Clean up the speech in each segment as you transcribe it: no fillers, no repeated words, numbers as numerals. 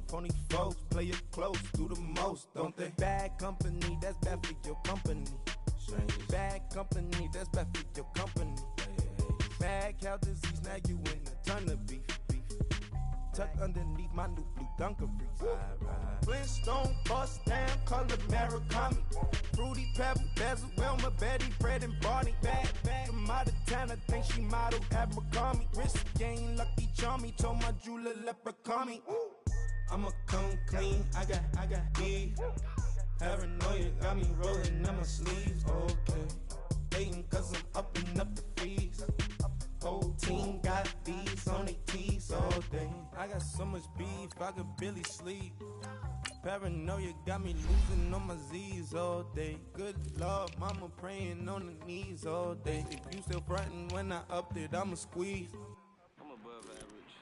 phone these folks, play it close, do the most, don't they? Bad company, that's bad for your company. Bad company, that's bad for your company. Mad cow disease, now you in a ton of beef. Tucked underneath my new blue Dunkaroos. Flintstone, bust down, color Murakami. Fruity Pebble, Bezel, Wilma, Betty, Fred, and Barney. Bad from out of town, I think she model Abercrombie. Wrist game, Lucky Charmy, told my jeweler leprechaun. I'ma come clean, I got beef. Paranoia got me rolling on my sleeves, okay. Dating cause I'm upping up the fees. Whole team got these on their tees all day. I got so much beef, I could barely sleep. Paranoia got me losing on my Z's all day. Good Lord, mama praying on the knees all day. If you still frontin' when I upped it, I'ma squeeze. I'm above average.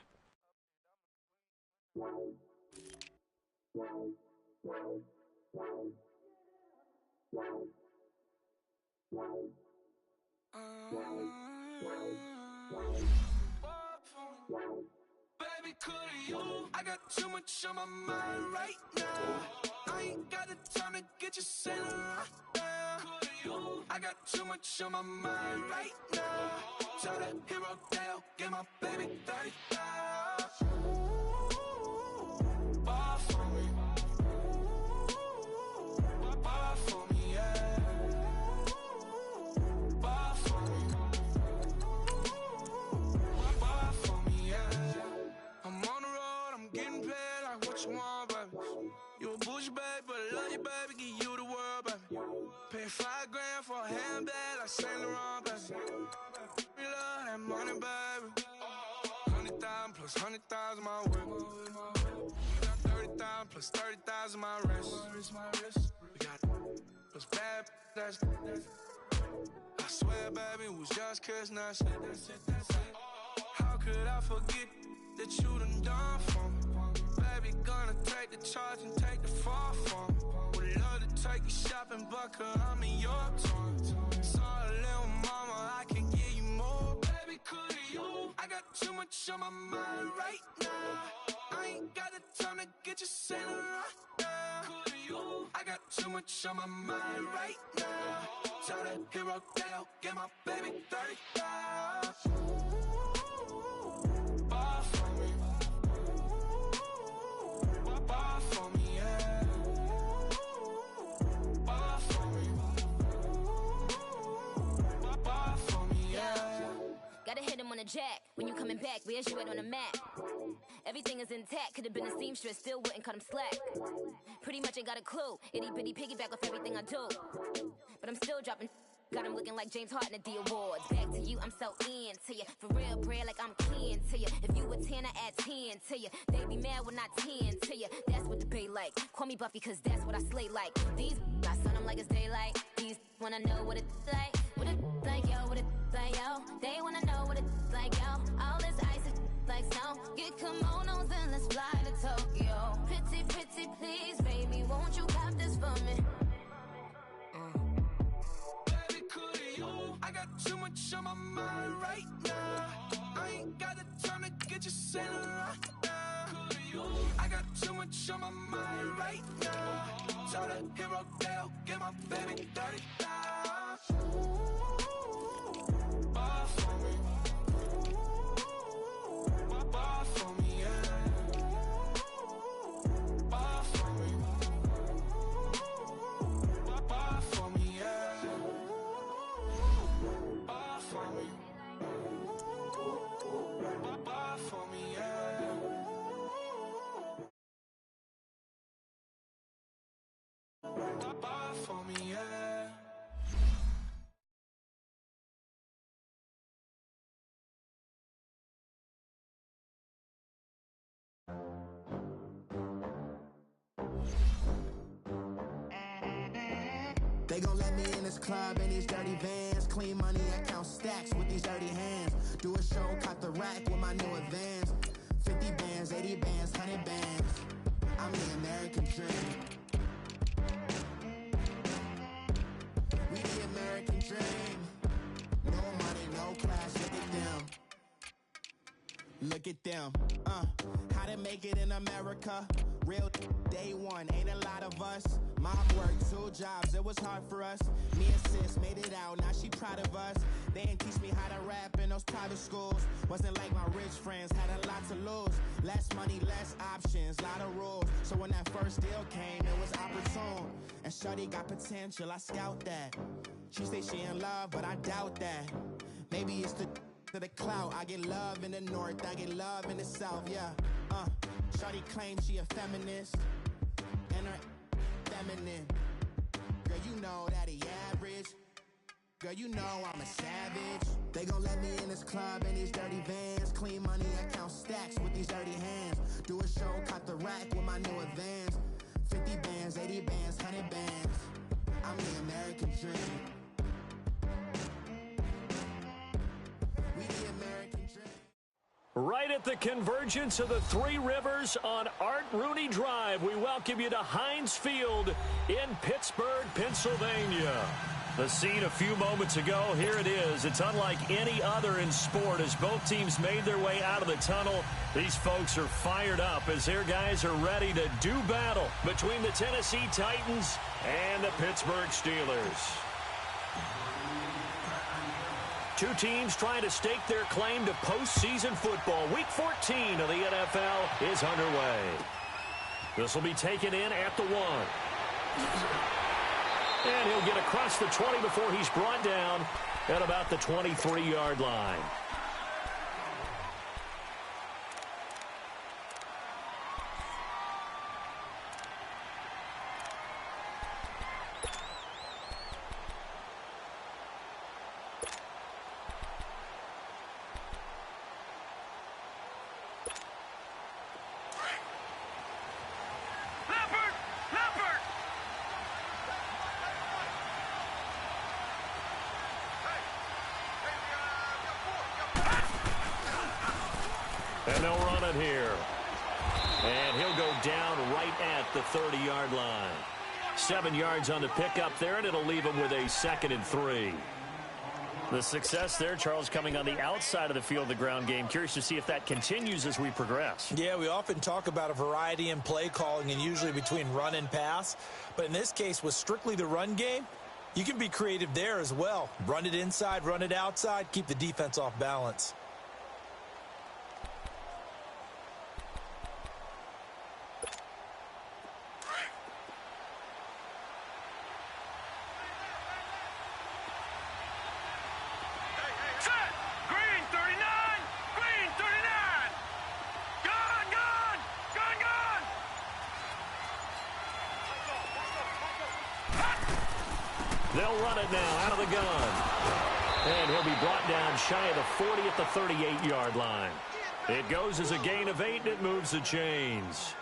Baby, could you? I got too much on my mind right now. I ain't got the time to get you sent right now. Could you? I got too much on my mind right now. Tell that hero Dale, get my baby 30,000. Bar for me. Bar for me, yeah. Bar for me. Bar for me, yeah. I'm on the road, I'm getting paid like what you want, baby. You a bougie, baby, but I love you, baby, give you the world, baby. Pay $5 grand for a handbag like Saint Laurent, baby. We love that money, baby. 100,000 plus 100,000 my work. We got 30,000 plus 30,000 my wrist. We got plus bad, that's I swear, baby, it was just kiss, now that's it. How could I forget that you done for me? Baby, gonna take the charge and take the fall for me. Would love to take you shopping, but I'm in your town. Sorry, little mama, I can give you more. Baby, could you? I got too much on my mind right now. I ain't got the time to get you sent right now. Could you? I got too much on my mind right now. Tell that hero Dale, get my baby 30,000. Bar for me. Bar for me, yeah. Bar for me. Bar for me, yeah. Gotta hit him on the jack. When you coming back, where's you at on the map? Everything is intact. Could've been a seamstress, still wouldn't cut him slack. Pretty much ain't got a clue. Itty bitty piggyback off everything I do. But I'm still dropping. Got him looking like James Harden at the awards. Back to you, I'm so into you. For real, bread, like I'm kin to you. If you a 10, I add 10 to you. They be mad when I 10 to you. That's what the bay like. Call me Buffy, cause that's what I slay like. These, I sun them like it's daylight. These wanna know what it's like. What it like, yo, what it like, yo. They wanna know what it's like, yo. All this ice is like snow. Get kimonos and let's fly to Tokyo. Pretty, pretty, please, baby, won't you have this for me? I got too much on my mind right now. I ain't got the time to get you sent right now. I got too much on my mind right now. Tell that hero Dale, get my baby 30,000. Bar for me. Bar for me, yeah. Bar for me. Bar for me, yeah. Bar for me. Bar for me, yeah. Bar for me, yeah. They gon' let me in this club in these dirty vans. Clean money, I count stacks with these dirty hands. Do a show, cut the rack with my new advance. 50 bands, 80 bands, 100 bands. I'm the American dream. We the American dream. No money, no class, look at them. Look at them, how to make it in America. Real day one, ain't a lot of us. Mom worked 2 jobs, it was hard for us. Me and sis made it out, now she proud of us. They didn't teach me how to rap in those private schools. Wasn't like my rich friends, had a lot to lose. Less money, less options, lot of rules. So when that first deal came, it was opportune. And shorty got potential, I scout that. She say she in love, but I doubt that. Maybe it's to the clout. I get love in the north, I get love in the south, yeah. Shorty claims she a feminist, and her feminine. Girl, you know that he average. Girl, you know I'm a savage. They gon' let me in this club in these dirty vans. Clean money, I count stacks with these dirty hands. Do a show, caught the rack with my new advance. 50 bands, 80 bands, 100 bands. I'm the American dream. We the American dream. Right at the convergence of the Three Rivers on Art Rooney Drive, we welcome you to Heinz Field in Pittsburgh, Pennsylvania. The scene a few moments ago, here it is. It's unlike any other in sport as both teams made their way out of the tunnel. These folks are fired up as their guys are ready to do battle between the Tennessee Titans and the Pittsburgh Steelers. Two teams trying to stake their claim to postseason football. Week 14 of the NFL is underway. This will be taken in at the 1. And he'll get across the 20 before he's brought down at about the 23-yard line. And they'll run it here. And he'll go down right at the 30-yard line. 7 yards on the pickup there, and it'll leave him with a 2nd and 3. The success there, Charles, coming on the outside of the field, the ground game. Curious to see if that continues as we progress. Yeah, we often talk about a variety in play calling and usually between run and pass. But in this case, with strictly the run game, you can be creative there as well. Run it inside, run it outside, keep the defense off balance. They'll run it now out of the gun. And he'll be brought down shy of the 40 at the 38-yard line. It goes as a gain of 8, and it moves the chains.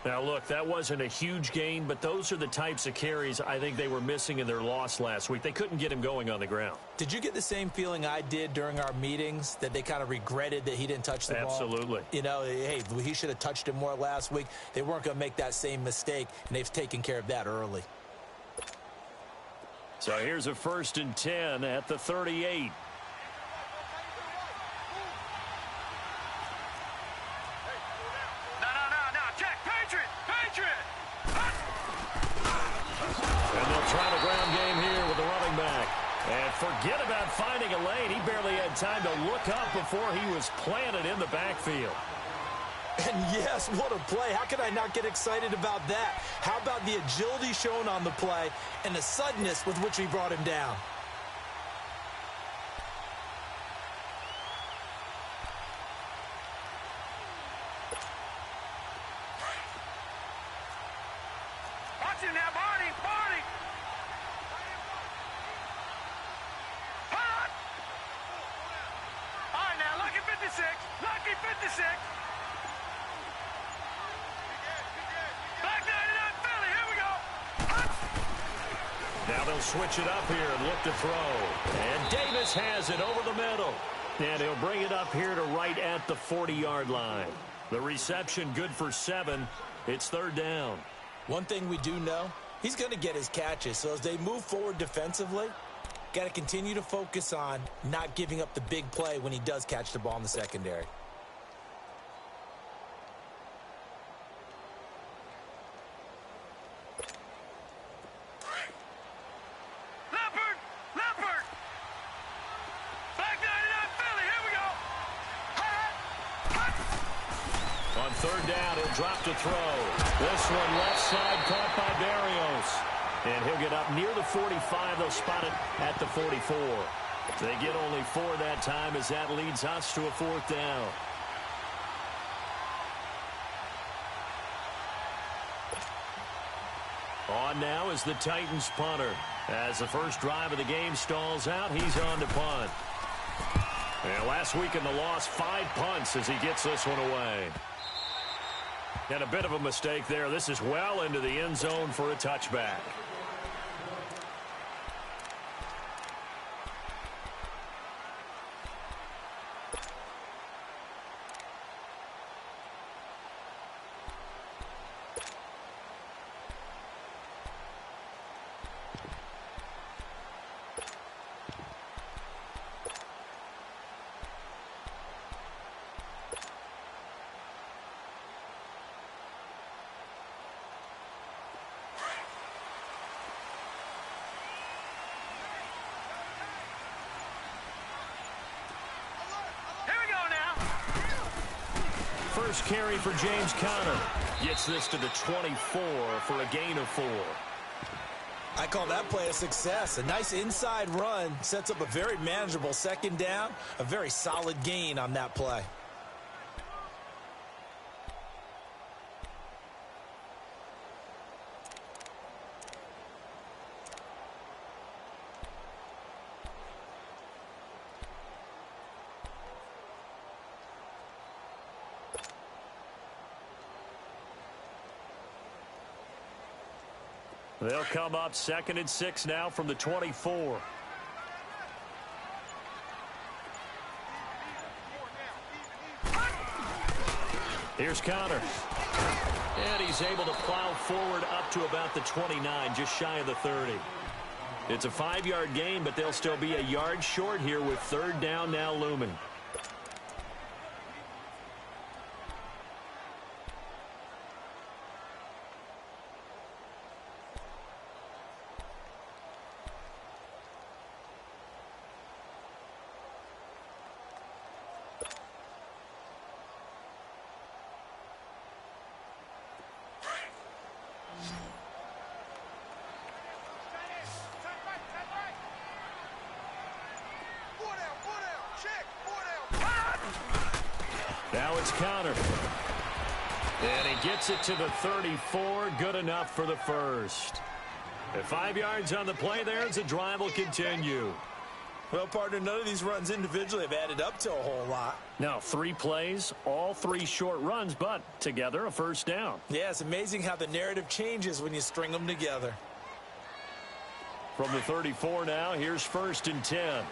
Now, look, that wasn't a huge gain, but those are the types of carries I think they were missing in their loss last week. They couldn't get him going on the ground. Did you get the same feeling I did during our meetings, that they kind of regretted that he didn't touch the ball? Absolutely. You know, hey, he should have touched it more last week. They weren't going to make that same mistake, and they've taken care of that early. So here's a 1st and 10 at the 38. No, check, Patriot! And they'll try the ground game here with the running back. And forget about finding a lane. He barely had time to look up before he was planted in the backfield. And yes, what a play. How could I not get excited about that? How about the agility shown on the play and the suddenness with which he brought him down? Watch him now, Barney! Hot! All right, now, lucky 56! Lucky 56! Now they'll switch it up here and look to throw. And Davis has it over the middle. And he'll bring it up here to right at the 40-yard line. The reception good for 7. It's 3rd down. One thing we do know, he's going to get his catches. So as they move forward defensively, got to continue to focus on not giving up the big play when he does catch the ball in the secondary. third down. He'll drop to throw. This one left side caught by Barrios. And he'll get up near the 45. They'll spot it at the 44. They get only 4 that time as that leads us to a 4th down. On now is the Titans punter. As the first drive of the game stalls out, he's on to punt. And last week in the loss, 5 punts as he gets this one away. And a bit of a mistake there. This is well into the end zone for a touchback. First carry for James Conner. Gets this to the 24 for a gain of 4. I call that play a success. A nice inside run sets up a very manageable second down. A very solid gain on that play. They'll come up 2nd and 6 now from the 24. Here's Conner. And he's able to plow forward up to about the 29, just shy of the 30. It's a 5-yard gain, but they'll still be a yard short here with 3rd down now looming. Now it's Conner. And he gets it to the 34. Good enough for the first. At 5 yards on the play there as the drive will continue. Well, partner, none of these runs individually have added up to a whole lot. Now, 3 plays, all 3 short runs, but together a first down. Yeah, it's amazing how the narrative changes when you string them together. From the 34 now, here's 1st and 10.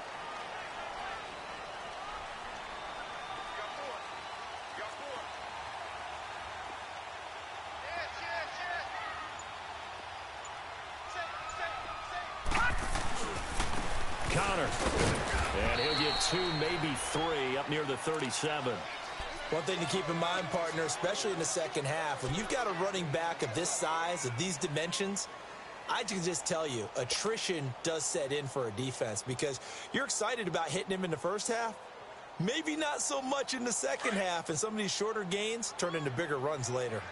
Conner. And he'll get 2, maybe 3 up near the 37. One thing to keep in mind, partner, especially in the second half, when you've got a running back of this size, of these dimensions, I can just tell you, attrition does set in for a defense because you're excited about hitting him in the first half. Maybe not so much in the second half, and some of these shorter gains turn into bigger runs later.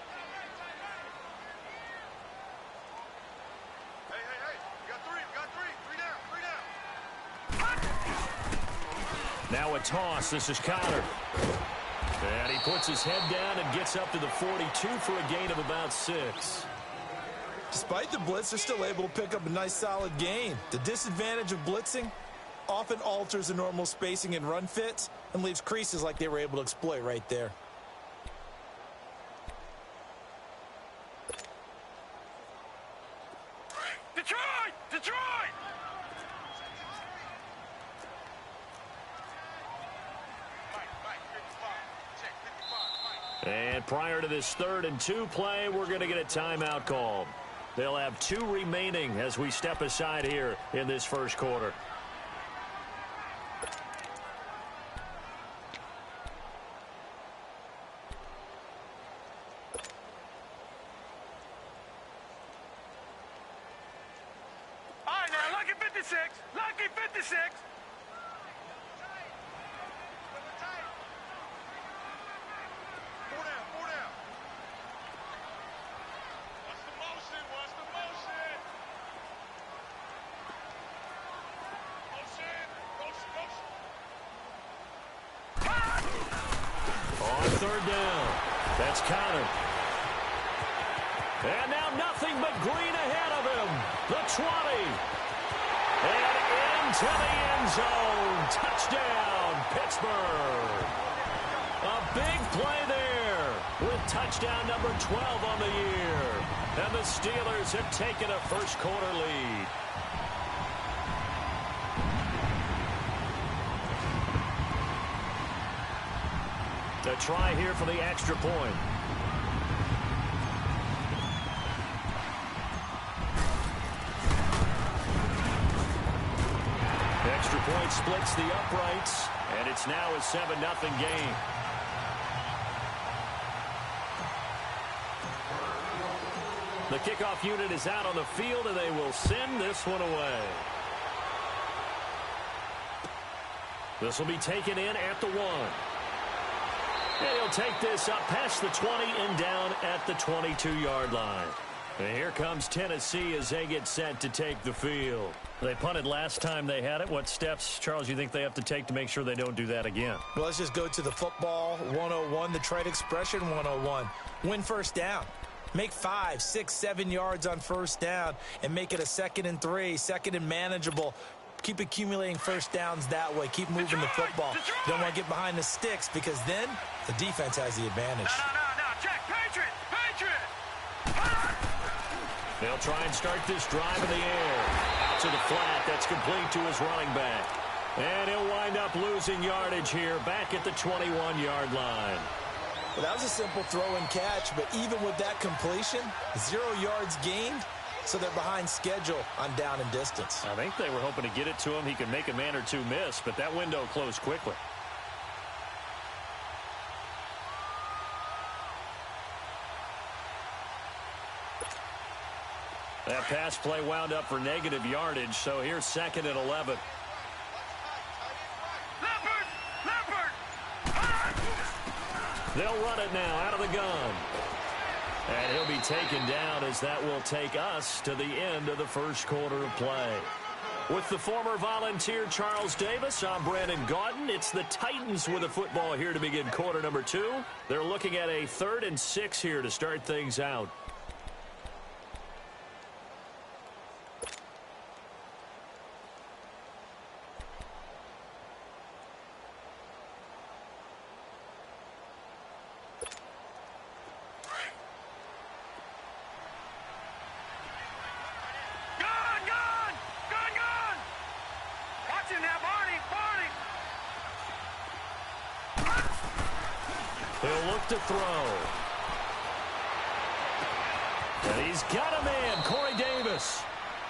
Now a toss. This is Conner. And he puts his head down and gets up to the 42 for a gain of about 6. Despite the blitz, they're still able to pick up a nice solid gain. The disadvantage of blitzing often alters the normal spacing and run fits and leaves creases like they were able to exploit right there. Detroit! Detroit! And prior to this 3rd and 2 play, we're going to get a timeout called. They'll have 2 remaining as we step aside here in this first quarter. All right, now, lucky 56. Lucky 56. Four down. That's Connor. And now nothing but green ahead of him. The 20. And into the end zone. Touchdown, Pittsburgh. A big play there with touchdown number 12 on the year. And the Steelers have taken a first-quarter lead. A try here for the extra point. Extra point splits the uprights, and it's now a 7-0 game. The kickoff unit is out on the field, and they will send this one away. This will be taken in at the 1. And he'll take this up past the 20 and down at the 22-yard line. And here comes Tennessee as they get set to take the field. They punted last time they had it. What steps, Charles, you think they have to take to make sure they don't do that again? Well, let's just go to the football 101, the trade expression 101. Win first down. Make 5, 6, 7 yards on first down and make it a 2nd and 3, 2nd and manageable. Keep accumulating first downs that way. Keep moving the football. You don't want to get behind the sticks because then the defense has the advantage. No. Check. Patriot. They'll try and start this drive in the air. Out to the flat. That's complete to his running back. And he'll wind up losing yardage here back at the 21-yard line. Well, that was a simple throw and catch, but even with that completion, 0 yards gained. So they're behind schedule on down and distance. I think they were hoping to get it to him. He could make a man or two miss, but that window closed quickly. That pass play wound up for negative yardage, so here's 2nd and 11. They'll run it now out of the gun. And he'll be taken down as that will take us to the end of the first quarter of play. With the former Volunteer Charles Davis, I'm Brandon Gaudin. It's the Titans with the football here to begin quarter number 2. They're looking at a 3rd and 6 here to start things out. He'll look to throw. And he's got a man, Corey Davis.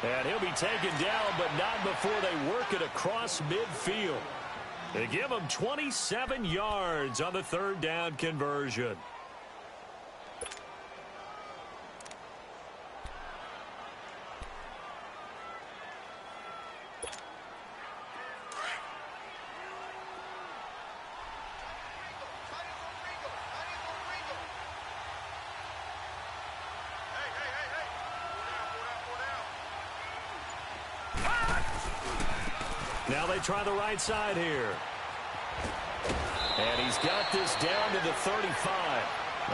And he'll be taken down, but not before they work it across midfield. They give him 27 yards on the 3rd down conversion. Now they try the right side here. And he's got this down to the 35.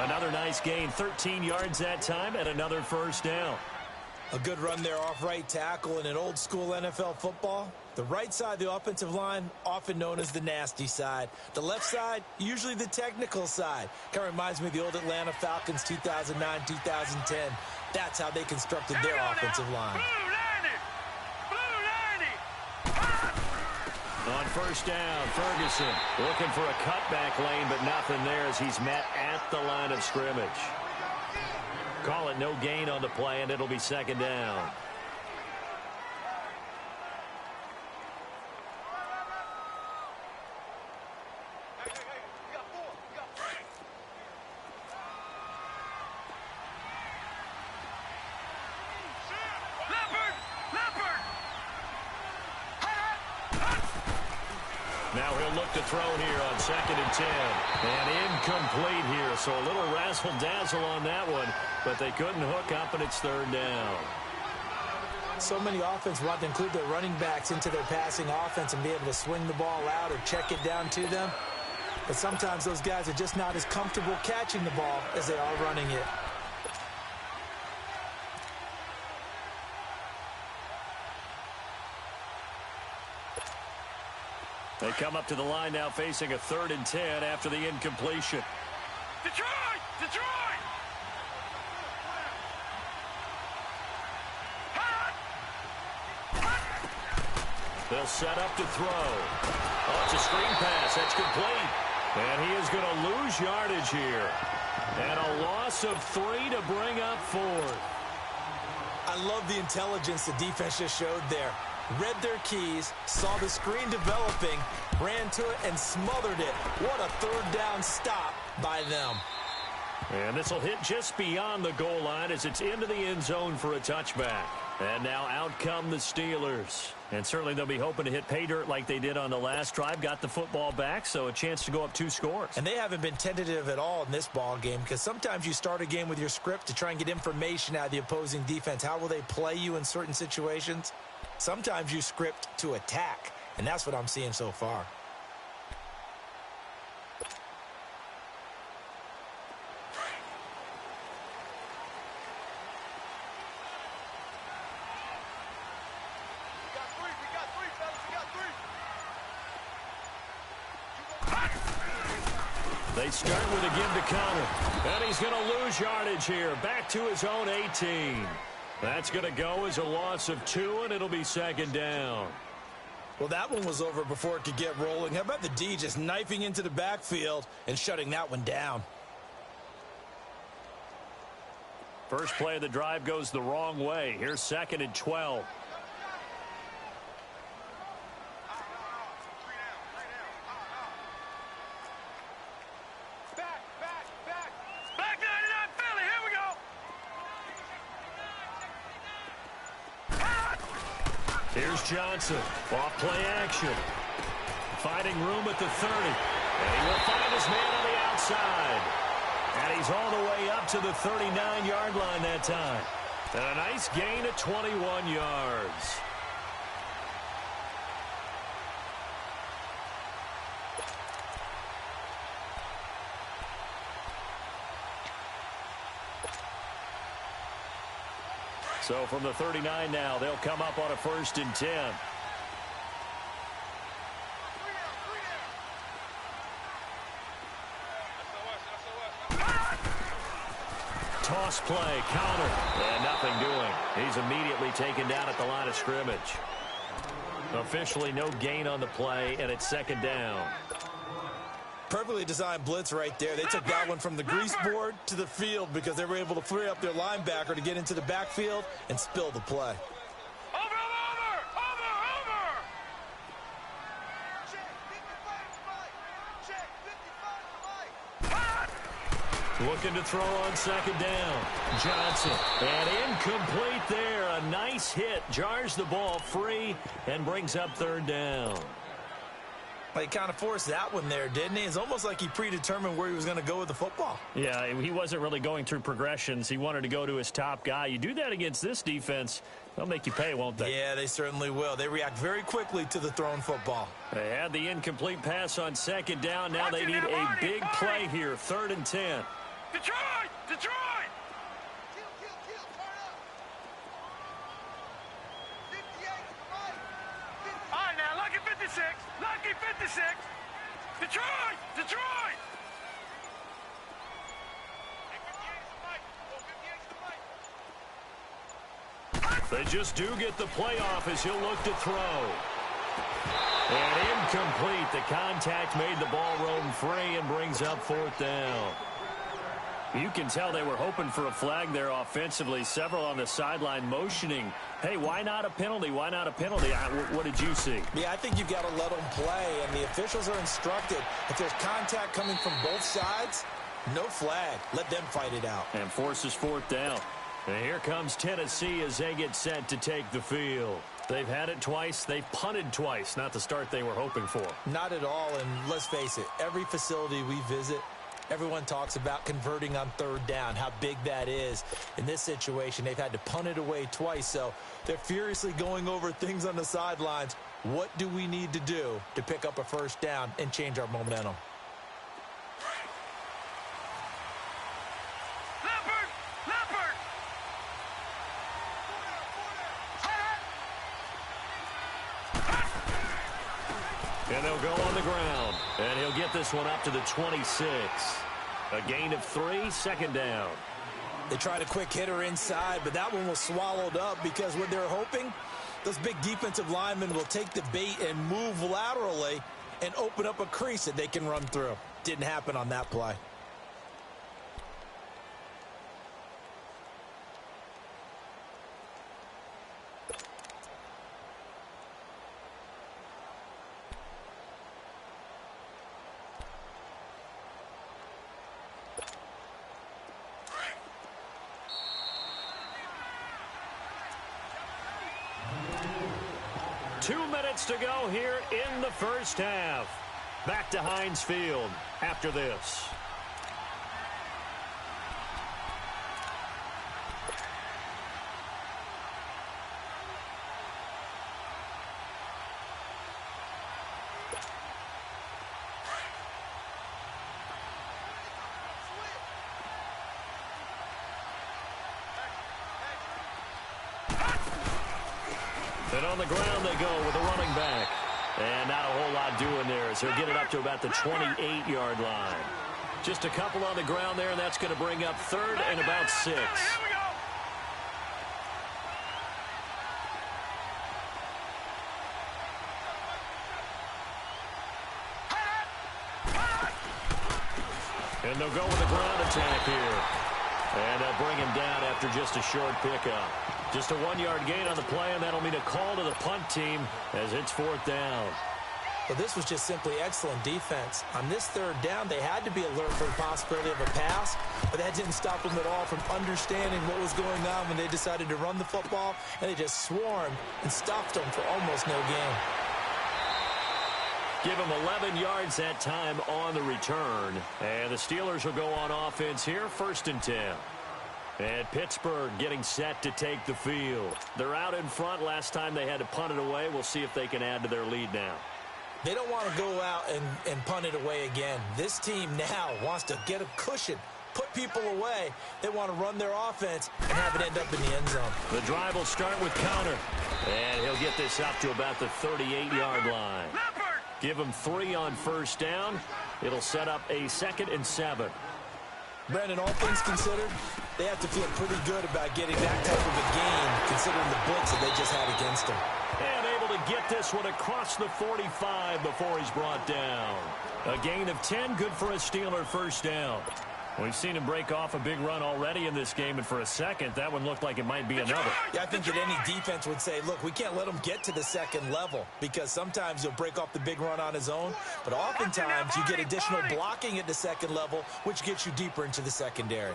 Another nice gain, 13 yards that time, and another first down. A good run there off right tackle in an old school NFL football. The right side of the offensive line, often known as the nasty side. The left side, usually the technical side. Kind of reminds me of the old Atlanta Falcons 2009, 2010. That's how they constructed their offensive line. On first down, Ferguson looking for a cutback lane, but nothing there as he's met at the line of scrimmage. Call it no gain on the play, and it'll be 2nd down. Now he'll look to throw here on 2nd and 10. And incomplete here, so a little razzle-dazzle on that one, but they couldn't hook up, and it's 3rd down. So many offenses want to include their running backs into their passing offense and be able to swing the ball out or check it down to them. But sometimes those guys are just not as comfortable catching the ball as they are running it. They come up to the line now facing a 3rd and 10 after the incompletion. Detroit! Detroit! They'll set up to throw. Oh, it's a screen pass. That's complete. And he is going to lose yardage here. And a loss of 3 to bring up 4th. I love the intelligence the defense just showed there. Read their keys, saw the screen developing, ran to it, and smothered it. What a 3rd down stop by them. And this will hit just beyond the goal line as it's into the end zone for a touchback. And now out come the Steelers. And certainly they'll be hoping to hit pay dirt like they did on the last drive. Got the football back, so a chance to go up 2 scores. And they haven't been tentative at all in this ball game because sometimes you start a game with your script to try and get information out of the opposing defense. How will they play you in certain situations? Sometimes you script to attack, and that's what I'm seeing so far. They start with a give to Connor. And he's going to lose yardage here. Back to his own 18. That's going to go as a loss of 2, and it'll be 2nd down. Well, that one was over before it could get rolling. How about the D just knifing into the backfield and shutting that one down? First play of the drive goes the wrong way. Here's 2nd and 12. Here's Johnson. Off play action. Finding room at the 30. And he will find his man on the outside. And he's all the way up to the 39-yard line that time. And a nice gain of 21 yards. So from the 39 now, they'll come up on a 1st and 10. Toss play, counter, and nothing doing. He's immediately taken down at the line of scrimmage. Officially no gain on the play, and it's 2nd down. Perfectly designed blitz right there. They took that one from the grease board to the field because they were able to free up their linebacker to get into the backfield and spill the play. Looking to throw on 2nd down. Johnson. And incomplete there. A nice hit. Jars the ball free and brings up 3rd down. He kind of forced that one there, didn't he? It's almost like he predetermined where he was going to go with the football. Yeah, he wasn't really going through progressions. He wanted to go to his top guy. You do that against this defense, they'll make you pay, won't they? Yeah, they certainly will. They react very quickly to the thrown football. They had the incomplete pass on 2nd down. Now they need a big play here, 3rd and 10. Detroit! Detroit! All right, now, lucky 56. Lucky 56. Detroit! Detroit! They just do get the playoff as he'll look to throw. And incomplete. The contact made the ball roam free and brings up 4th down. You can tell they were hoping for a flag there offensively. Several on the sideline motioning. Hey, why not a penalty? Why not a penalty? What did you see? Yeah, I think you've got to let them play, and the officials are instructed. If there's contact coming from both sides, no flag. Let them fight it out. And forces 4th down. And here comes Tennessee as they get set to take the field. They've had it twice. They've punted twice. Not the start they were hoping for. Not at all, and let's face it, every facility we visit, everyone talks about converting on 3rd down, how big that is. In this situation, they've had to punt it away twice, so they're furiously going over things on the sidelines. What do we need to do to pick up a 1st down and change our momentum? And they'll go on the ground. And he'll get this one up to the 26. A gain of 3, second down. They tried a quick hitter inside, but that one was swallowed up because what they're hoping, those big defensive linemen will take the bait and move laterally and open up a crease that they can run through. Didn't happen on that play. To go here in the first half. Back to Heinz Field after this. And on the ground they go with a running back. And not a whole lot doing there as he'll get it up to about the 28-yard line. Just a couple on the ground there, and that's going to bring up third and about 6. Here we go. And they'll go with a ground attack here. And they'll bring him down after just a short pickup. Just a 1-yard gain on the play, and that'll mean a call to the punt team as it's 4th down. Well, this was just simply excellent defense. On this 3rd down, they had to be alert for the possibility of a pass, but that didn't stop them at all from understanding what was going on when they decided to run the football, and they just swarmed and stopped them for almost no gain. Give them 11 yards that time on the return. And the Steelers will go on offense here, 1st and 10. And Pittsburgh getting set to take the field. They're out in front. Last time they had to punt it away. We'll see if they can add to their lead now. They don't want to go out and punt it away again. This team now wants to get a cushion, put people away. They want to run their offense and have it end up in the end zone. The drive will start with Connor. And he'll get this up to about the 38-yard line. Give him 3 on 1st down. It'll set up a 2nd and 7. Brandon, all things considered, they have to feel pretty good about getting that type of a gain, considering the blitz that they just had against them. And able to get this one across the 45 before he's brought down. A gain of 10, good for a Steeler 1st down. We've seen him break off a big run already in this game, and for a second, that one looked like it might be another. Yeah, I think that any defense would say, look, we can't let him get to the 2nd level, because sometimes he'll break off the big run on his own, but oftentimes you get additional blocking at the 2nd level, which gets you deeper into the secondary.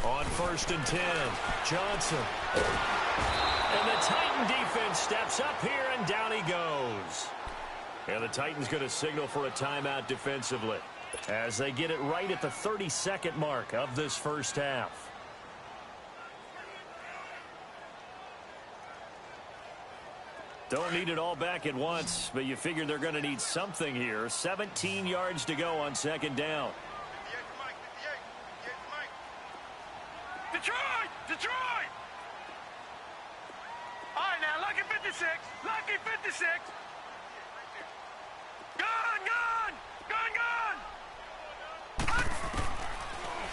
On 1st and 10, Johnson. And the Titan defense steps up here, and down he goes. And the Titans going to signal for a timeout defensively as they get it right at the 32nd mark of this first half. Don't need it all back at once, but you figure they're going to need something here. 17 yards to go on 2nd down. Detroit! Detroit! All right, now, lucky 56. Lucky 56. Gun, gun! Gun, gun!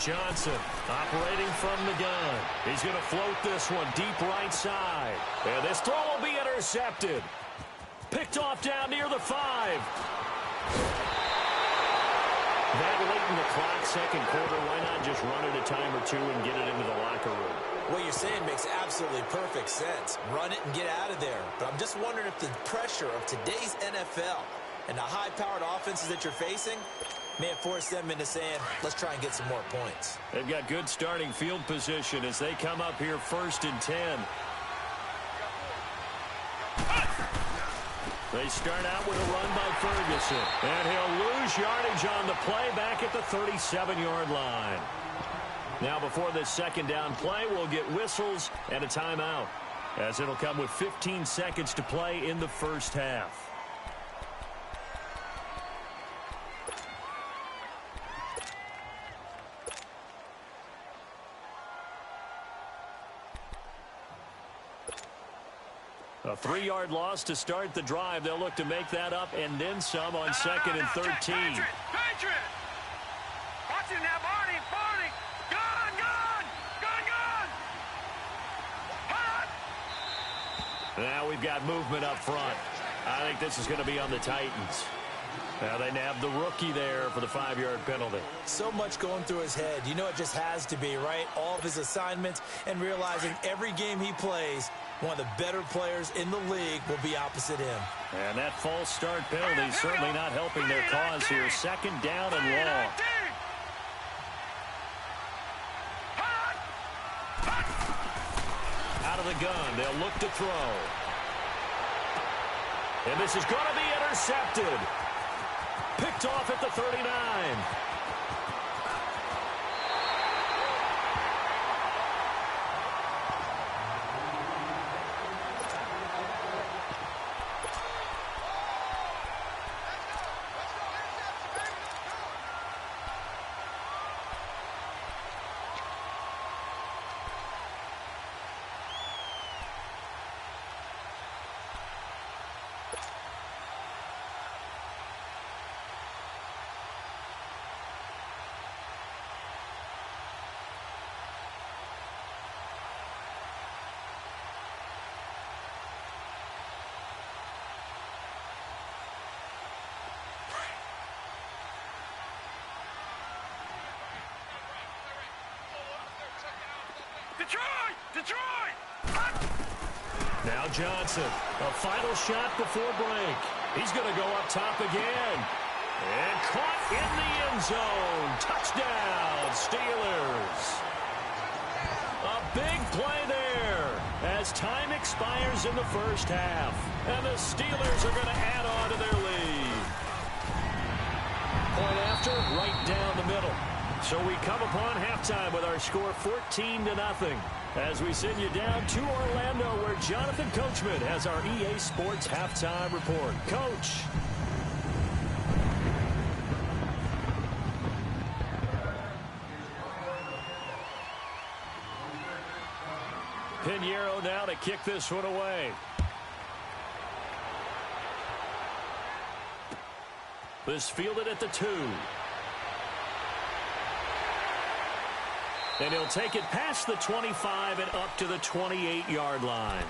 Johnson operating from the gun. He's going to float this one deep right side. And this throw will be intercepted. Picked off down near the 5. That late in the clock, 2nd quarter, why not just run it a time or two and get it into the locker room? What you're saying makes absolutely perfect sense. Run it and get out of there. But I'm just wondering if the pressure of today's NFL and the high-powered offenses that you're facing may have forced them into saying, let's try and get some more points. They've got good starting field position as they come up here 1st and 10. They start out with a run by Ferguson. And he'll lose yardage on the play back at the 37-yard line. Now before this 2nd down play, we'll get whistles and a timeout, as it'll come with 15 seconds to play in the first half. A 3-yard loss to start the drive. They'll look to make that up and then some on second and 13. Patriot! Watch it now, Barney! Gone! Now we've got movement up front. I think this is going to be on the Titans. Now they nab the rookie there for the 5-yard penalty. So much going through his head. You know it just has to be, right? All of his assignments and realizing every game he plays, one of the better players in the league will be opposite him. And that false start penalty certainly not helping their cause here. Second down and long. Out of the gun, they'll look to throw. And this is going to be intercepted. Picked off at the 39. Detroit! Now Johnson, a final shot before break. He's going to go up top again. And caught in the end zone. Touchdown, Steelers. A big play there as time expires in the first half. And the Steelers are going to add on to their lead. Point after, right down the middle. So we come upon halftime with our score 14-0 as we send you down to Orlando where Jonathan Coachman has our EA Sports halftime report. Coach. Pinheiro now to kick this one away. This fielded at the 2. And he'll take it past the 25 and up to the 28-yard line.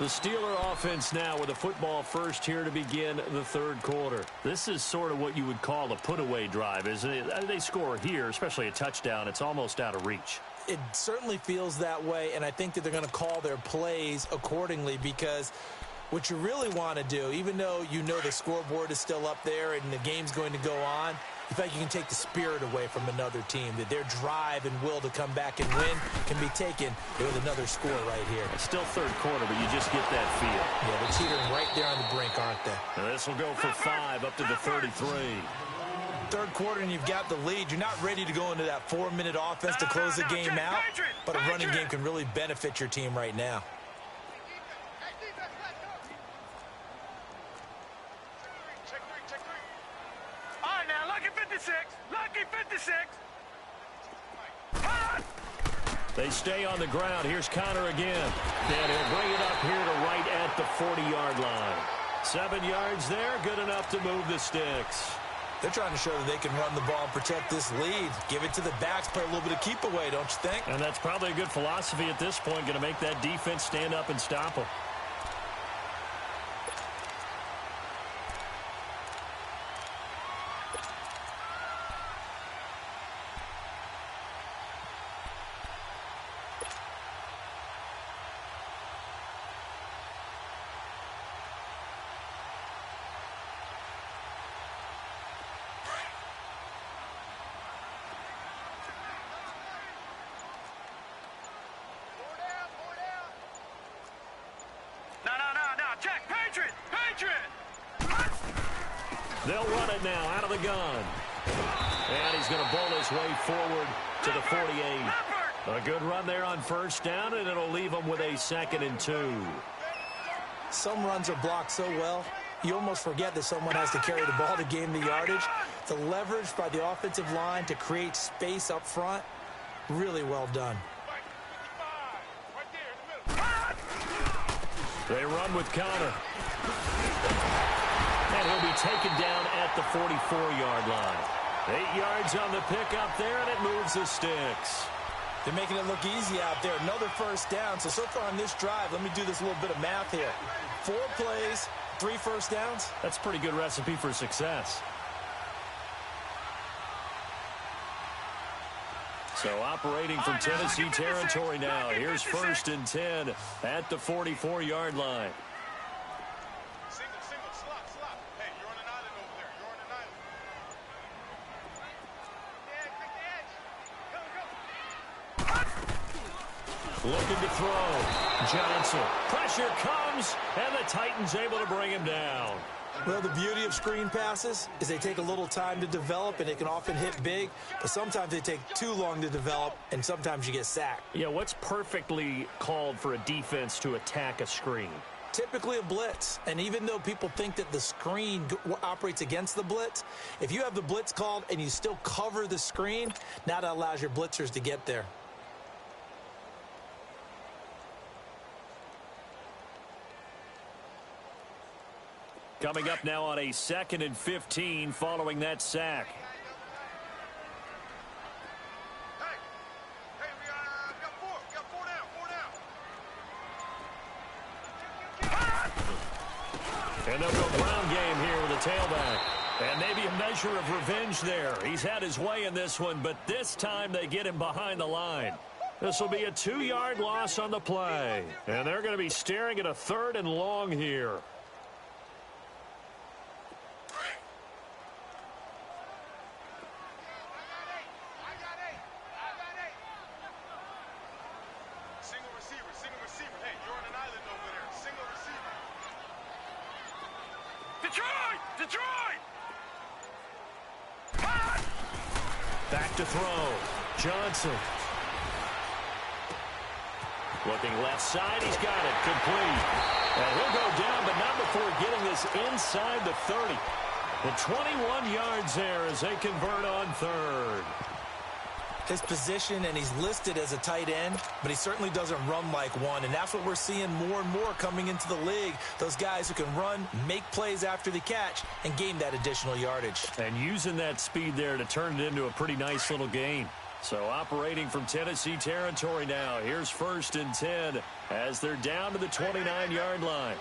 The Steeler offense now with a football first here to begin the third quarter. This is sort of what you would call a put-away drive, isn't it? They score here, especially a touchdown. It's almost out of reach. It certainly feels that way, and I think that they're going to call their plays accordingly because what you really want to do, even though you know the scoreboard is still up there and the game's going to go on, you feel like you can take the spirit away from another team, that their drive and will to come back and win can be taken with another score right here. It's still third quarter, but you just get that feel. Yeah, they're teetering right there on the brink, aren't they? And this will go for 5 up to the 33. Third quarter and you've got the lead. You're not ready to go into that 4-minute offense to close the game out, but a running game can really benefit your team right now. Lucky 56. They stay on the ground. Here's Connor again. And he'll bring it up here to right at the 40-yard line. 7 yards there, good enough to move the sticks. They're trying to show that they can run the ball and protect this lead. Give it to the backs, play a little bit of keep away, don't you think? And that's probably a good philosophy at this point, going to make that defense stand up and stop them. They'll run it now out of the gun. And he's going to bowl his way forward to the 48. A good run there on first down, and it'll leave them with a 2nd and 2. Some runs are blocked so well, you almost forget that someone has to carry the ball to gain the yardage. The leverage by the offensive line to create space up front, really well done. They run with Connor. And he'll be taken down at the 44-yard line. 8 yards on the pickup there, and it moves the sticks. They're making it look easy out there. Another first down. So far on this drive, let me do this little bit of math here. 4 plays, 3 first downs. That's a pretty good recipe for success. So operating from Tennessee territory now. Here's 1st and 10 at the 44-yard line. Single, slot. Hey, you're on an island over there. You're on an island. Looking to throw. Johnson. Pressure comes, and the Titans able to bring him down. Well, the beauty of screen passes is they take a little time to develop, and they can often hit big, but sometimes they take too long to develop, and sometimes you get sacked. Yeah, what's perfectly called for a defense to attack a screen? Typically a blitz, and even though people think that the screen operates against the blitz, if you have the blitz called and you still cover the screen, now that allows your blitzers to get there. Coming up now on a 2nd and 15 following that sack. Hey, we got 4. We got 4 down. And they'll go ground game here with a tailback. And maybe a measure of revenge there. He's had his way in this one, but this time they get him behind the line. This will be a 2-yard loss on the play. And they're going to be staring at a 3rd and long here. Single receiver. Hey, you're on an island over there. Single receiver. Detroit! Back to throw. Johnson. Looking left side. He's got it. Complete. And he'll go down, but not before getting this inside the 30. The 21 yards there as they convert on 3rd. His position, and he's listed as a tight end, but he certainly doesn't run like one, and that's what we're seeing more and more coming into the league. Those guys who can run, make plays after the catch, and gain that additional yardage. And using that speed there to turn it into a pretty nice little gain. So operating from Tennessee territory now. Here's 1st and 10 as they're down to the 29-yard line.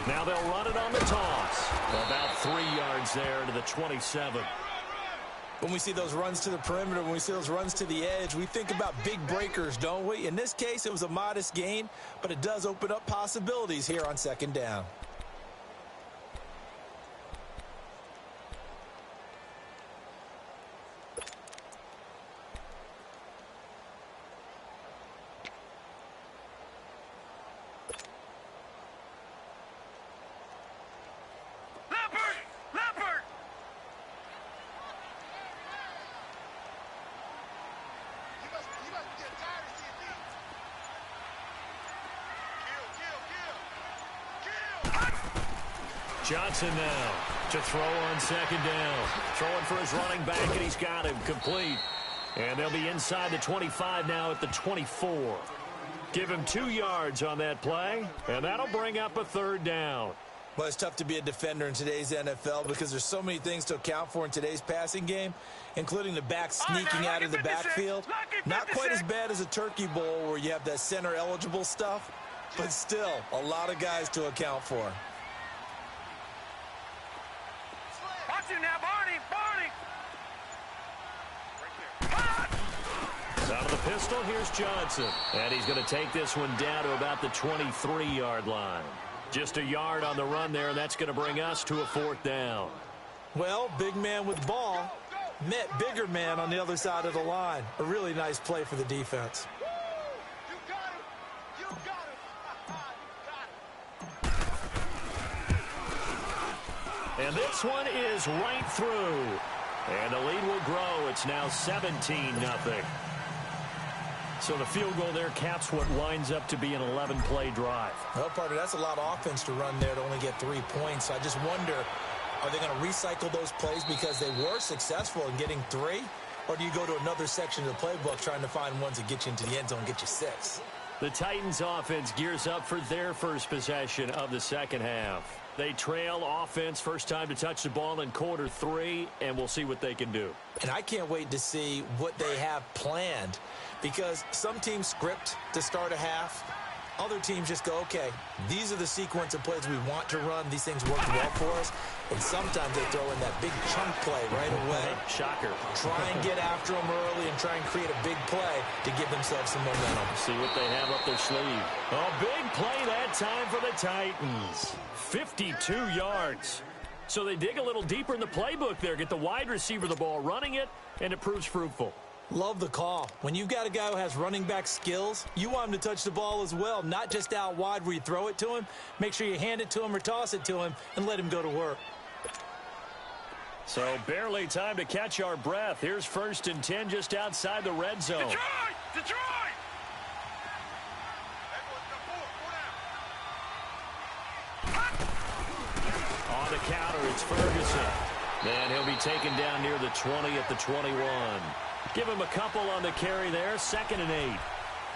Now they'll run it on the toss. About 3 yards there to the 27. When we see those runs to the perimeter, when we see those runs to the edge, we think about big breakers, don't we? In this case, it was a modest gain, but it does open up possibilities here on 2nd down. Johnson now to throw on 2nd down. Throwing for his running back, and he's got him complete. And they'll be inside the 25 now at the 24. Give him 2 yards on that play, and that'll bring up a 3rd down. Well, it's tough to be a defender in today's NFL because there's so many things to account for in today's passing game, including the back sneaking out of the backfield. Not quite as bad as a turkey bowl where you have that center-eligible stuff, but still a lot of guys to account for. Watch it now, Barney! Out of the pistol, here's Johnson. And he's going to take this one down to about the 23-yard line. Just a yard on the run there, and that's going to bring us to a 4th down. Well, big man with ball met bigger man on the other side of the line. A really nice play for the defense. You got him! You got him! And this one is right through. And the lead will grow. It's now 17-0. So the field goal there caps what winds up to be an 11-play drive. Well, partner, that's a lot of offense to run there to only get 3 points. I just wonder Are they going to recycle those plays because they were successful in getting 3? Or do you go to another section of the playbook trying to find ones that get you into the end zone and get you 6? The Titans offense gears up for their first possession of the second half. They trail offense, first time to touch the ball in quarter 3, and we'll see what they can do. And I can't wait to see what they have planned, because some teams script to start a half. Other teams just go, okay, these are the sequence of plays we want to run. These things work well for us. And sometimes they throw in that big chunk play right away. Shocker. Try and get after them early and try and create a big play to give themselves some momentum. See what they have up their sleeve. A big play that time for the Titans. 52 yards. So they dig a little deeper in the playbook there, get the wide receiver the ball, running it, and it proves fruitful. Love the call. When you've got a guy who has running back skills, you want him to touch the ball as well, not just out wide where you throw it to him. Make sure you hand it to him or toss it to him and let him go to work. So barely time to catch our breath. Here's 1st and 10 just outside the red zone. Detroit! On the counter, it's Ferguson. And he'll be taken down near the 20 at the 21. Give him a couple on the carry there. 2nd and 8.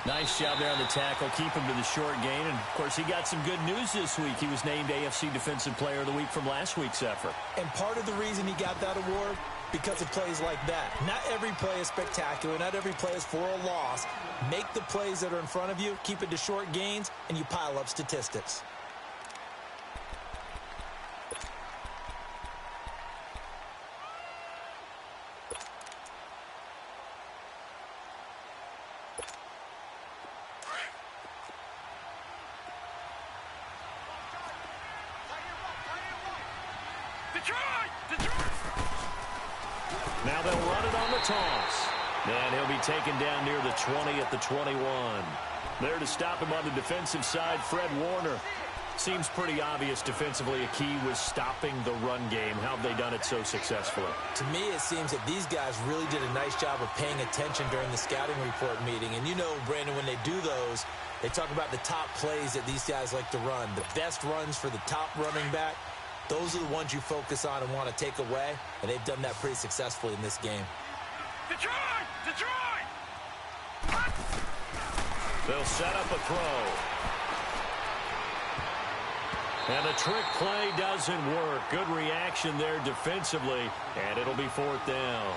Nice job there on the tackle. Keep him to the short gain. And, of course, he got some good news this week. He was named AFC Defensive Player of the Week from last week's effort. And part of the reason he got that award, because of plays like that. Not every play is spectacular. Not every play is for a loss. Make the plays that are in front of you, keep it to short gains, and you pile up statistics. Now they'll run it on the toss. And he'll be taken down near the 20 at the 21. There to stop him on the defensive side, Fred Warner. Seems pretty obvious defensively a key was stopping the run game. How have they done it so successfully? To me, it seems that these guys really did a nice job of paying attention during the scouting report meeting. And you know, Brandon, when they do those, they talk about the top plays that these guys like to run. The best runs for the top running back. Those are the ones you focus on and want to take away, and they've done that pretty successfully in this game. Detroit! They'll set up a throw. And the trick play doesn't work. Good reaction there defensively, and it'll be 4th down.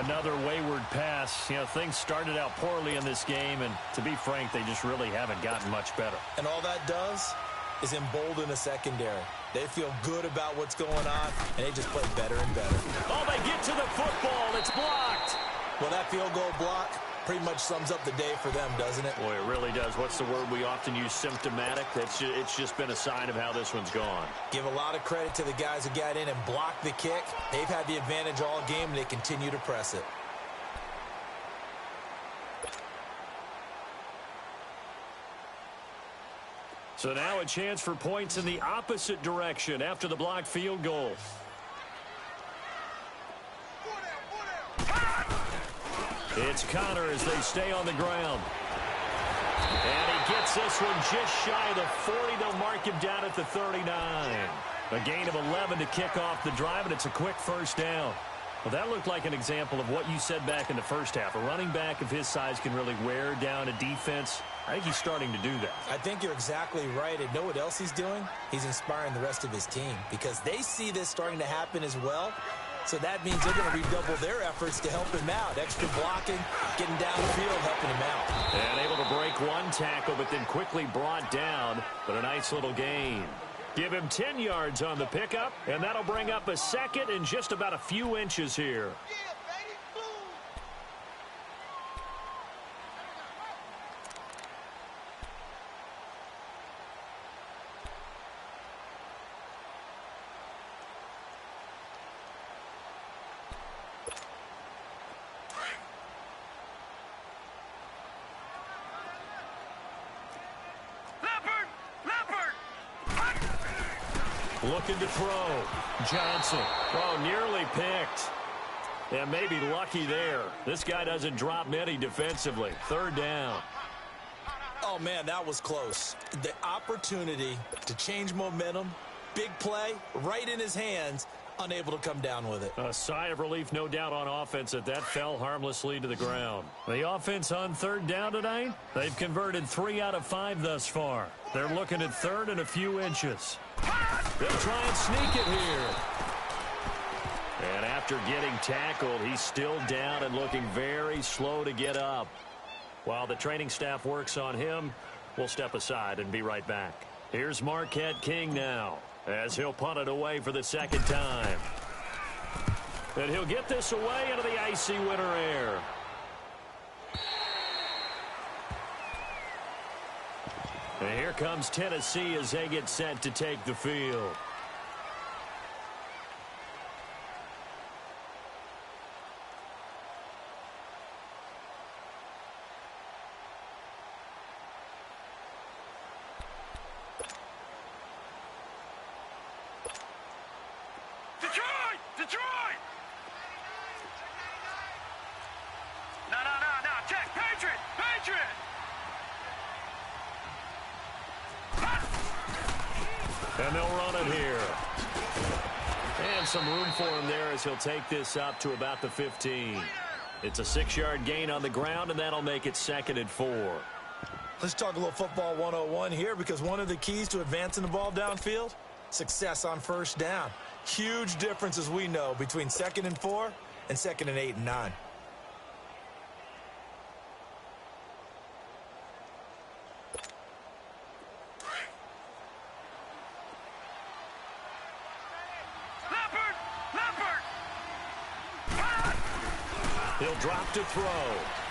Another wayward pass. You know, things started out poorly in this game, and to be frank, they just really haven't gotten much better. And all that does is embolden a secondary. They feel good about what's going on, and they just play better and better. Oh, they get to the football. It's blocked. Well, that field goal block pretty much sums up the day for them, doesn't it? Boy, it really does. What's the word we often use? Symptomatic. It's just been a sign of how this one's gone. Give a lot of credit to the guys who got in and blocked the kick. They've had the advantage all game, and they continue to press it. So now a chance for points in the opposite direction after the blocked field goal. It's Connor as they stay on the ground. And he gets this one just shy of the 40. They'll mark him down at the 39. A gain of 11 to kick off the drive, and it's a quick 1st down. Well, that looked like an example of what you said back in the first half. A running back of his size can really wear down a defense. I think he's starting to do that. I think you're exactly right. And know what else he's doing? He's inspiring the rest of his team because they see this starting to happen as well. So that means they're going to redouble their efforts to help him out. Extra blocking, getting downfield, helping him out. And able to break one tackle, but then quickly brought down. But a nice little gain. Give him 10 yards on the pickup, and that'll bring up a 2nd and just about a few inches here. Looking to throw. Johnson. Oh, nearly picked. And maybe lucky there. This guy doesn't drop many defensively. 3rd down. Oh, man, that was close. The opportunity to change momentum Big play, right in his hands, unable to come down with it. A sigh of relief, no doubt, on offense that fell harmlessly to the ground. The offense on third down tonight, they've converted 3 out of 5 thus far. They're looking at third and a few inches. They'll try and sneak it here. And after getting tackled, he's still down and looking very slow to get up. While the training staff works on him, we'll step aside and be right back. Here's Marquette King now, as he'll punt it away for the second time. And he'll get this away into the icy winter air. And here comes Tennessee as they get set to take the field. Detroit! No, check, Patriot! And they'll run it here. And some room for him there as he'll take this up to about the 15. It's a 6-yard gain on the ground, and that'll make it 2nd and 4. Let's talk a little football 101 here, because one of the keys to advancing the ball downfield, success on first down. Huge difference, as we know, between 2nd and 4 and 2nd and 8 and 9. Leopard! He'll drop to throw.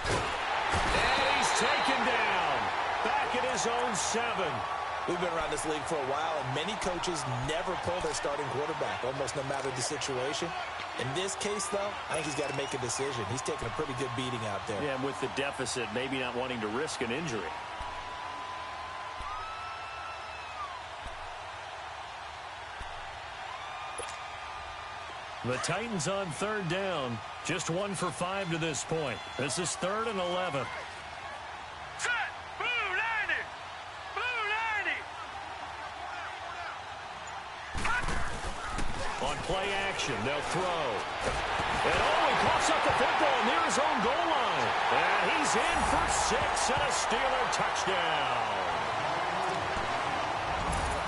And he's taken down. Back at his own 7. We've been around this league for a while, and many coaches never pull their starting quarterback, almost no matter the situation. In this case, though, I think he's got to make a decision. He's taking a pretty good beating out there. Yeah, and with the deficit, maybe not wanting to risk an injury. The Titans on third down, just 1 for 5 to this point. This is 3rd and 11. Set! Blue 90! On play action, they'll throw. And he coughs up the football near his own goal line. And he's in for 6 and a Steeler touchdown.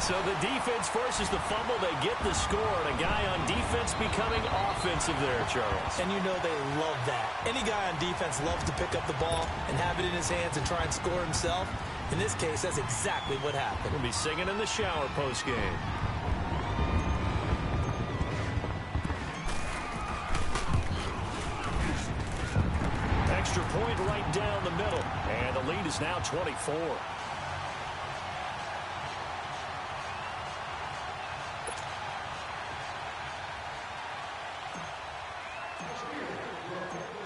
So the defense forces the fumble. They get the score, and a guy on defense becoming offensive there, Charles. And you know they love that. Any guy on defense loves to pick up the ball and have it in his hands and try and score himself. In this case, that's exactly what happened. We'll be singing in the shower postgame. Extra point right down the middle, and the lead is now 24.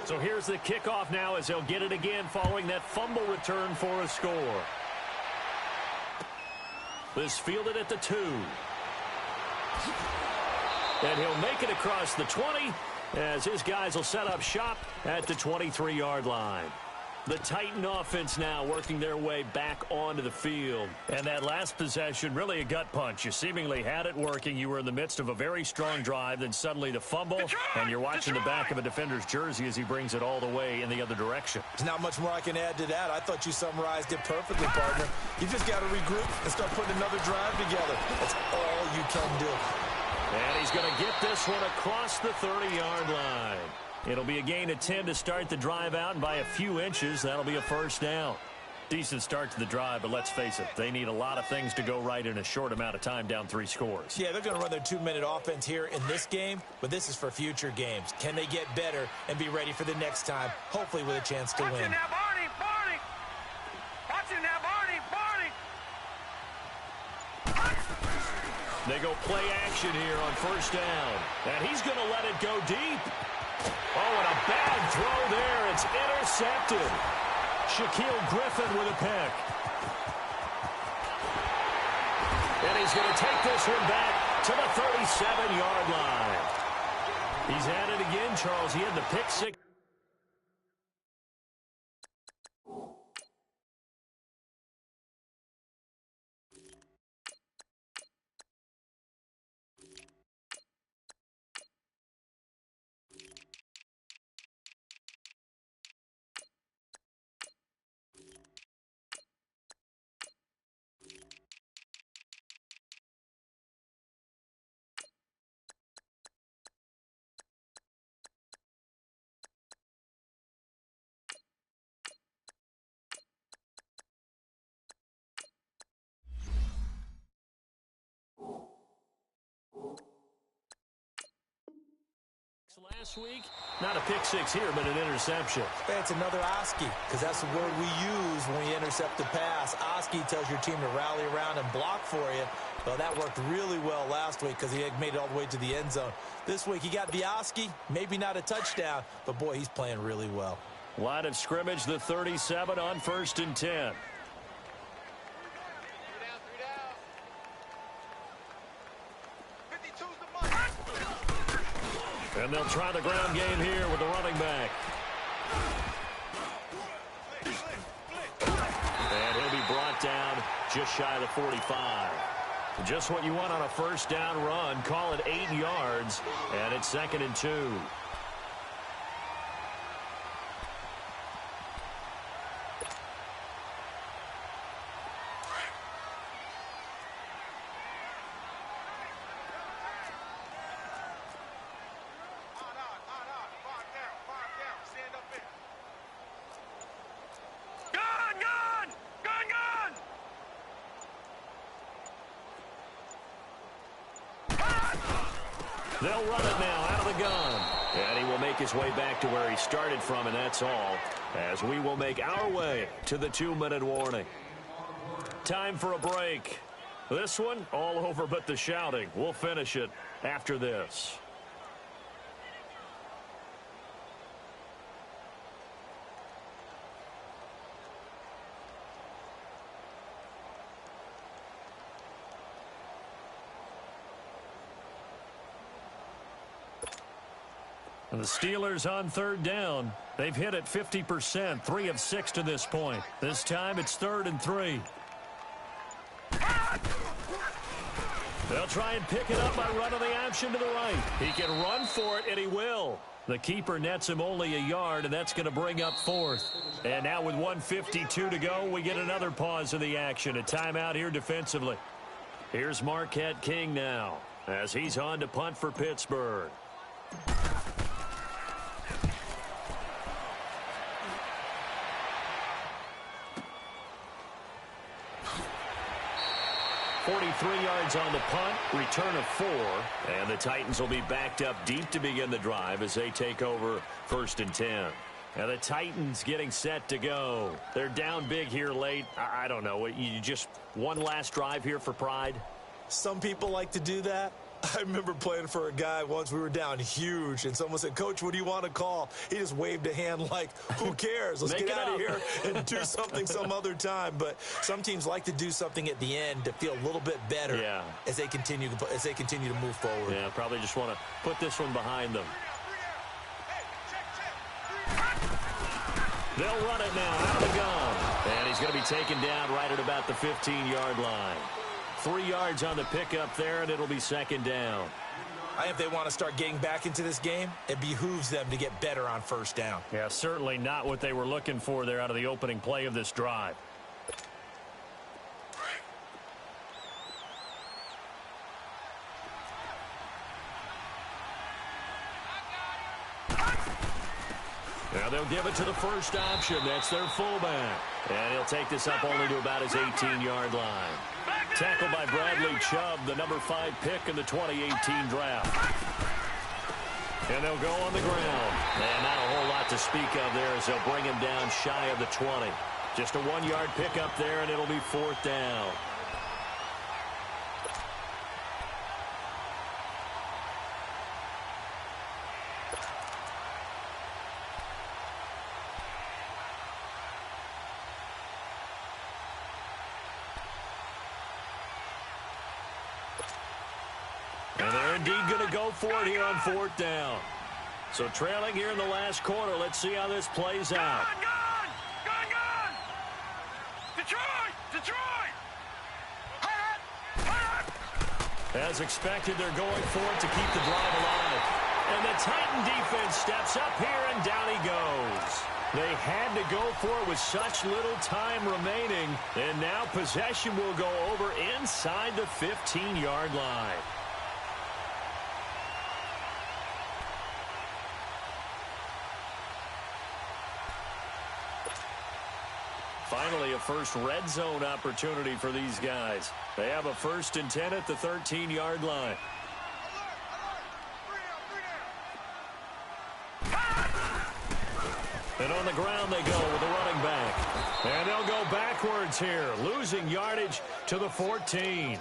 So here's the kickoff now as they'll get it again following that fumble return for a score. This fielded at the 2. And he'll make it across the 20 as his guys will set up shop at the 23-yard line. The Titan offense now working their way back onto the field. And that last possession, really a gut punch. You seemingly had it working. You were in the midst of a very strong drive, then suddenly the fumble, and you're watching the back of a defender's jersey as he brings it all the way in the other direction. There's not much more I can add to that. I thought you summarized it perfectly, partner. You just got to regroup and start putting another drive together. That's all you can do. And he's going to get this one across the 30-yard line. It'll be a gain of 10 to start the drive out, and by a few inches, that'll be a first down. Decent start to the drive, but let's face it, they need a lot of things to go right in a short amount of time, down 3 scores. Yeah, they're going to run their 2-minute offense here in this game, but this is for future games. Can they get better and be ready for the next time, hopefully with a chance to win? Watch it now, Barney! Watch it now, Barney! They go play action here on first down, and he's going to let it go deep. Oh, and a bad throw there. It's intercepted. Shaquille Griffin with a pick. And he's going to take this one back to the 37-yard line. He's at it again, Charles. He had the pick six. Last week, not a pick six here, but an interception. Hey, it's another Oski, because that's the word we use when you intercept the pass. Oski tells your team to rally around and block for you. Well, that worked really well last week because he had made it all the way to the end zone. This week, he got the Oski, maybe not a touchdown, but, boy, he's playing really well. Line of scrimmage, the 37 on 1st and 10. And they'll try the ground game here with the running back. And he'll be brought down just shy of the 45. Just what you want on a first down run. Call it 8 yards, and it's 2nd and 2. They'll run it now out of the gun. And he will make his way back to where he started from, and that's all, as we will make our way to the 2-minute warning. Time for a break. This one, all over but the shouting. We'll finish it after this. And the Steelers on 3rd down. They've hit it 50%, 3 of 6 to this point. This time it's 3rd and 3. They'll try and pick it up by running the option to the right. He can run for it, and he will. The keeper nets him only a yard, and that's going to bring up 4th. And now with 1:52 to go, we get another pause in the action. A timeout here defensively. Here's Marquette King now, as he's on to punt for Pittsburgh. .43 yards on the punt, return of 4, and the Titans will be backed up deep to begin the drive as they take over 1st and 10. And the Titans getting set to go. They're down big here late. I don't know. You just one last drive here for pride? Some people like to do that. I remember playing for a guy once. We were down huge, and someone said, "Coach, what do you want to call?" He just waved a hand like, who cares? Let's get out of here and do something some other time. But some teams like to do something at the end to feel a little bit better as they continue to move forward. Yeah, probably just want to put this one behind them. They'll run it now out of the gun. And he's going to be taken down right at about the 15-yard line. 3 yards on the pickup there, and it'll be 2nd down. I think if they want to start getting back into this game, it behooves them to get better on 1st down. Yeah, certainly not what they were looking for there out of the opening play of this drive. Now they'll give it to the first option. That's their fullback. And he'll take this up only to about his 18-yard line. Tackled by Bradley Chubb, the number 5 pick in the 2018 draft. And they'll go on the ground. And not a whole lot to speak of there as they'll bring him down shy of the 20. Just a 1-yard pickup there, and it'll be 4th down. And they're indeed going to go for it here on 4th down. So trailing here in the last quarter. Let's see how this plays out. Gun! Detroit! As expected, they're going for it to keep the drive alive. And the Titan defense steps up here, and down he goes. They had to go for it with such little time remaining. And now possession will go over inside the 15-yard line. Finally, a first red zone opportunity for these guys. They have a 1st and 10 at the 13-yard line. And on the ground they go with the running back. And they'll go backwards here, losing yardage to the 14.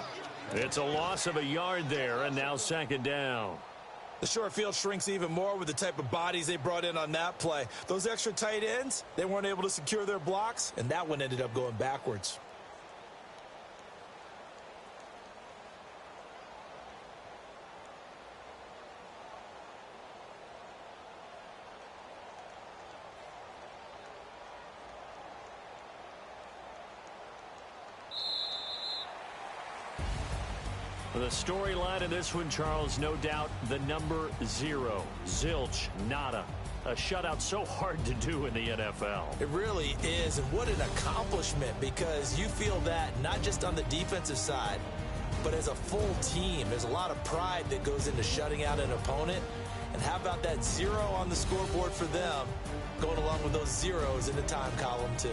It's a loss of a yard there, and now second down. The short field shrinks even more with the type of bodies they brought in on that play. Those extra tight ends, they weren't able to secure their blocks, and that one ended up going backwards. The storyline of this one, Charles, no doubt the number 0. Zilch, nada. A shutout so hard to do in the NFL. It really is, and what an accomplishment, because you feel that not just on the defensive side, but as a full team. There's a lot of pride that goes into shutting out an opponent. And how about that 0 on the scoreboard for them, going along with those zeros in the time column too.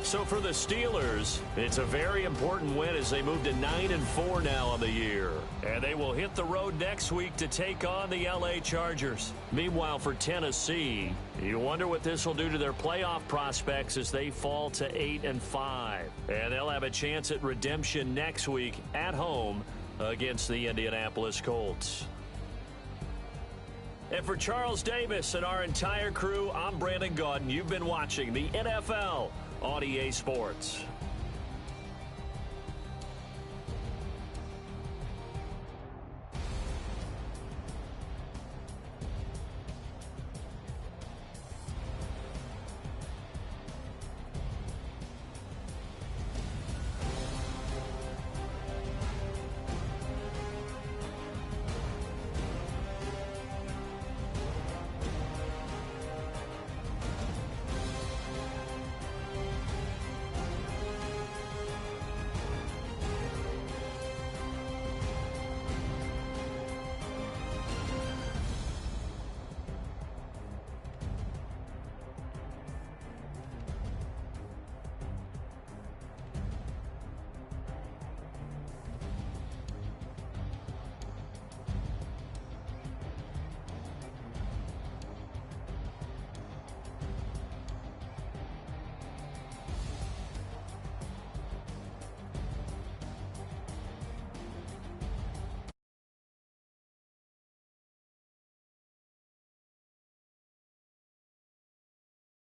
So for the Steelers, it's a very important win as they move to 9-4 now on the year. And they will hit the road next week to take on the LA Chargers. Meanwhile, for Tennessee, you wonder what this will do to their playoff prospects as they fall to 8-5. And they'll have a chance at redemption next week at home against the Indianapolis Colts. And for Charles Davis and our entire crew, I'm Brandon Gaudin. You've been watching the NFL on EA Sports.